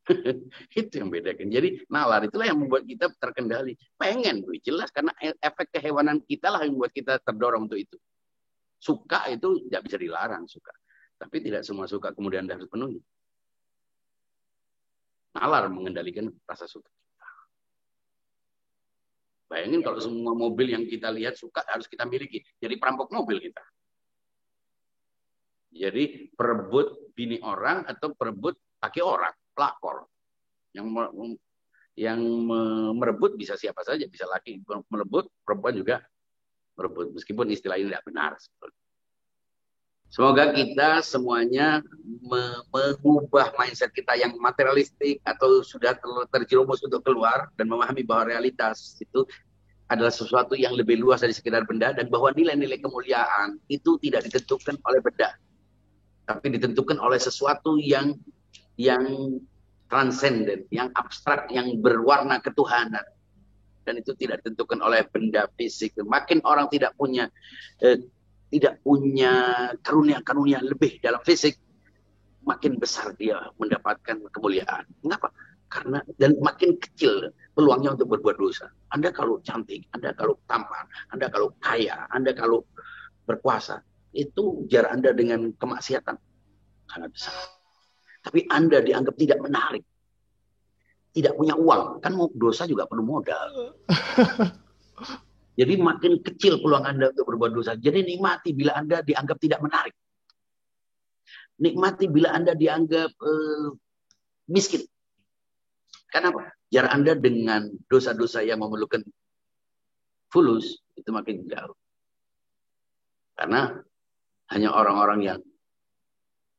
Itu yang bedakan. Jadi nalar itulah yang membuat kita terkendali. Pengen, jelas karena efek kehewanan kita lah yang membuat kita terdorong untuk itu. Suka itu tidak bisa dilarang, suka. Tapi tidak semua suka kemudian Anda harus penuhi. Nalar mengendalikan rasa suka kita. Bayangin kalau semua mobil yang kita lihat suka harus kita miliki. Jadi perampok mobil kita. Jadi perebut bini orang atau perebut laki orang, pelakor. Yang merebut bisa siapa saja, bisa laki merebut, perempuan juga merebut. Meskipun istilah ini tidak benar. Semoga kita semuanya mengubah mindset kita yang materialistik atau sudah terjerumus untuk keluar dan memahami bahwa realitas itu adalah sesuatu yang lebih luas dari sekedar benda dan bahwa nilai-nilai kemuliaan itu tidak ditentukan oleh benda, tapi ditentukan oleh sesuatu yang transenden, yang abstrak, yang berwarna ketuhanan. Dan itu tidak ditentukan oleh benda fisik. Makin orang tidak punya karunia-karunia lebih dalam fisik, makin besar dia mendapatkan kemuliaan. Mengapa? Karena dan makin kecil peluangnya untuk berbuat dosa. Anda kalau cantik, Anda kalau tampan, Anda kalau kaya, Anda kalau berkuasa, itu jarak Anda dengan kemaksiatan sangat besar. Tapi Anda dianggap tidak menarik, tidak punya uang, kan mau dosa juga perlu modal. Jadi makin kecil peluang Anda untuk berbuat dosa. Jadi nikmati bila Anda dianggap tidak menarik. Nikmati bila Anda dianggap miskin. Kenapa? Jarak Anda dengan dosa-dosa yang memerlukan fulus itu makin jauh. Karena hanya orang-orang yang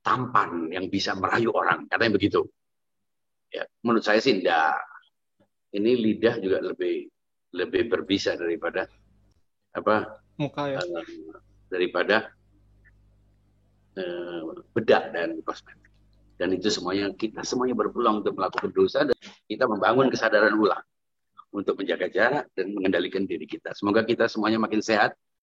tampan yang bisa merayu orang. Katanya begitu. Ya, menurut saya sih enggak. Ini lidah juga lebih berbisa daripada muka ya. daripada bedak dan kosmetik. Dan itu semuanya, kita semuanya berpeluang untuk melakukan dosa, dan kita membangun kesadaran ulang untuk menjaga jarak dan mengendalikan diri kita. Semoga kita semuanya makin sehat,